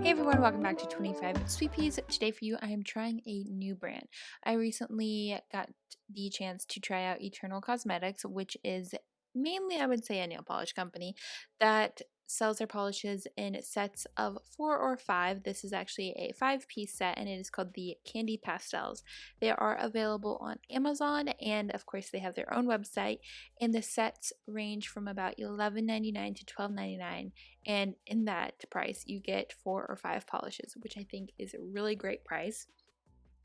Hey everyone, welcome back to 25 Sweetpeas. Today for you, I am trying a new brand. I recently got the chance to try out Eternal Cosmetics, which is mainly, I would say, a nail polish company that sells their polishes in sets of 4 or 5. This is actually a 5-piece set and it is called the Candy Pastels. They are available on Amazon and of course they have their own website, and the sets range from about $11.99 to $12.99, and in that price you get 4 or 5 polishes, which I think is a really great price.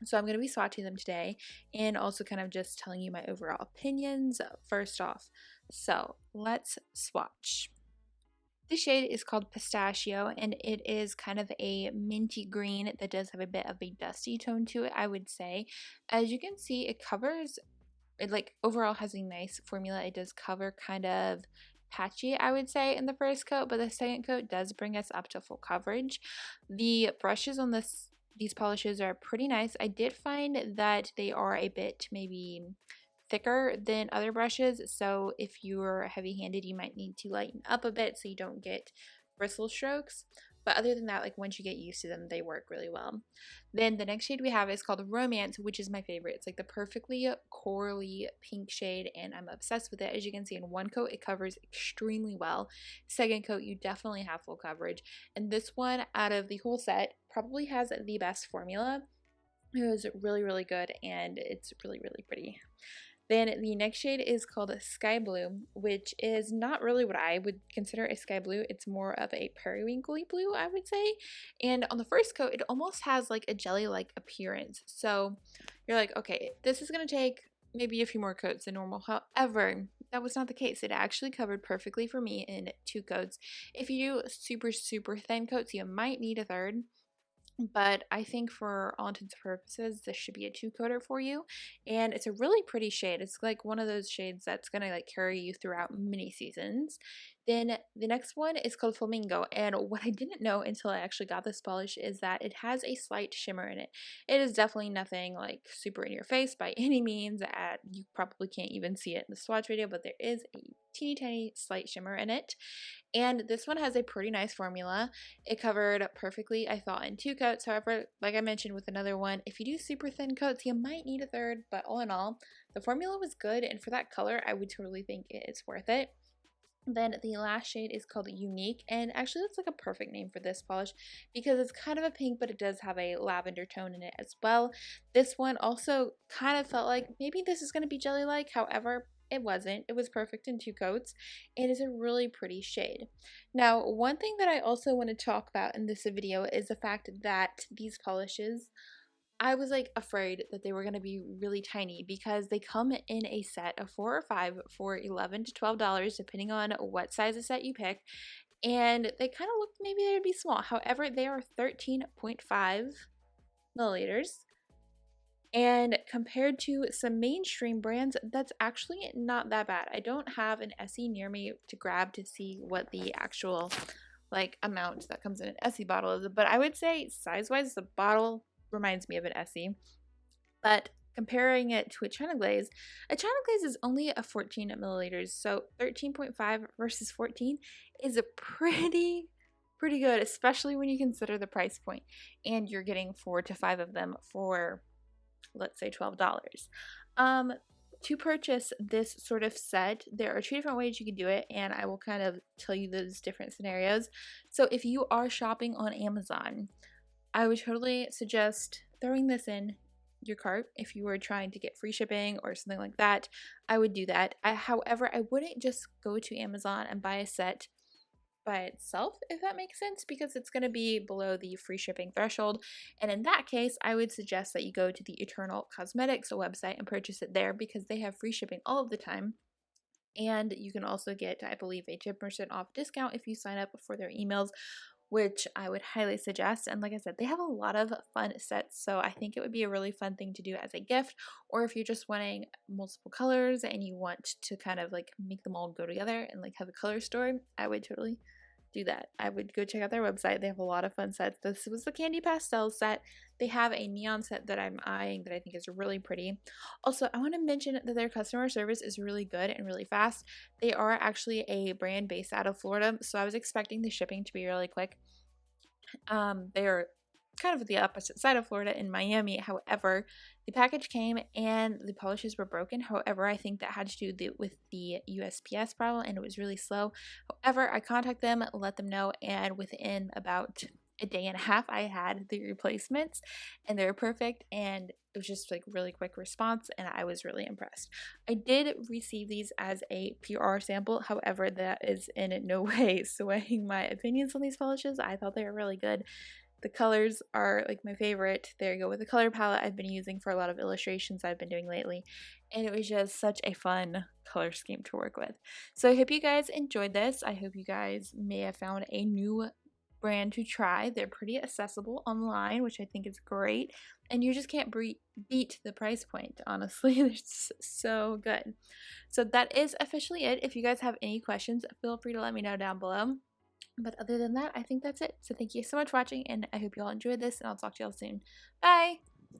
So I'm going to be swatching them today and also kind of just telling you my overall opinions first off. So let's swatch. This shade is called Pistachio and it is kind of a minty green that does have a bit of a dusty tone to it, I would say. As you can see, it covers, it like overall has a nice formula. It does cover kind of patchy, I would say, in the first coat, but the second coat does bring us up to full coverage. The brushes on these polishes are pretty nice. I did find that they are a bit maybe thicker than other brushes, so if you're heavy-handed you might need to lighten up a bit so you don't get bristle strokes, but other than that, like once you get used to them, they work really well. Then the next shade we have is called Romance, which is my favorite. It's like the perfectly corally pink shade and I'm obsessed with it. As you can see, in one coat it covers extremely well. Second coat you definitely have full coverage, and this one out of the whole set probably has the best formula. It was really good and it's really pretty. Then the next shade is called Sky Blue, which is not really what I would consider a sky blue. It's more of a periwinkly blue, I would say. And on the first coat, it almost has like a jelly-like appearance. So you're like, okay, this is going to take maybe a few more coats than normal. However, that was not the case. It actually covered perfectly for me in 2 coats. If you do super thin coats, you might need a third. But I think for all intents and purposes, this should be a 2-coater for you. And it's a really pretty shade. It's like one of those shades that's going to like carry you throughout many seasons. Then the next one is called Flamingo. And what I didn't know until I actually got this polish is that it has a slight shimmer in it. It is definitely nothing like super in your face by any means. You probably can't even see it in the swatch video, but there is a teeny tiny slight shimmer in it. And this one has a pretty nice formula. It covered perfectly, I thought, in 2 coats. However, like I mentioned with another one, if you do super thin coats, you might need a third. But all in all, the formula was good. And for that color, I would totally think it's worth it. Then the last shade is called Unique, and actually that's like a perfect name for this polish because it's kind of a pink, but it does have a lavender tone in it as well. This one also kind of felt like maybe this is going to be jelly-like, however, it wasn't. It was perfect in 2 coats. It is a really pretty shade. Now, one thing that I also want to talk about in this video is the fact that these polishes, I was like afraid that they were going to be really tiny because they come in a set of 4 or 5 for $11 to $12 depending on what size of set you pick, and they kind of looked maybe they would be small. However, they are 13.5 milliliters, and compared to some mainstream brands, that's actually not that bad. I don't have an Essie near me to grab to see what the actual like amount that comes in an Essie bottle is, but I would say size-wise the bottle reminds me of an Essie. But comparing it to a China Glaze is only a 14 milliliters, so 13.5 versus 14 is a pretty good, especially when you consider the price point, and you're getting 4 to 5 of them for, let's say, $12. To purchase this sort of set, there are 2 different ways you can do it, and I will kind of tell you those different scenarios. So if you are shopping on Amazon, I would totally suggest throwing this in your cart. If you were trying to get free shipping or something like that, I would do that. However, I wouldn't just go to Amazon and buy a set by itself, if that makes sense, because it's going to be below the free shipping threshold. And in that case, I would suggest that you go to the Eternal Cosmetics website and purchase it there because they have free shipping all of the time. And you can also get, I believe, a 10% off discount if you sign up for their emails, which I would highly suggest. And like I said, they have a lot of fun sets, so I think it would be a really fun thing to do as a gift, or if you're just wanting multiple colors and you want to kind of like make them all go together and like have a color story, I would totally do that. I would go check out their website. They have a lot of fun sets. This was the Candy Pastels set. They have a neon set that I'm eyeing that I think is really pretty. Also, I want to mention that their customer service is really good and really fast. They are actually a brand based out of Florida, so I was expecting the shipping to be really quick. They are kind of the opposite side of Florida in Miami. However, the package came and the polishes were broken. However, I think that had to do with the USPS problem and it was really slow. However, I contacted them, let them know, and within about a day and a half, I had the replacements and they were perfect. And it was just like really quick response, and I was really impressed. I did receive these as a PR sample. However, that is in no way swaying my opinions on these polishes. I thought they were really good. The colors are like my favorite. There you go with the color palette I've been using for a lot of illustrations I've been doing lately. And it was just such a fun color scheme to work with. So I hope you guys enjoyed this. I hope you guys may have found a new brand to try. They're pretty accessible online, which I think is great. And you just can't beat the price point, honestly. They're so good. So that is officially it. If you guys have any questions, feel free to let me know down below. But other than that, I think that's it. So thank you so much for watching, and I hope you all enjoyed this, and I'll talk to y'all soon. Bye!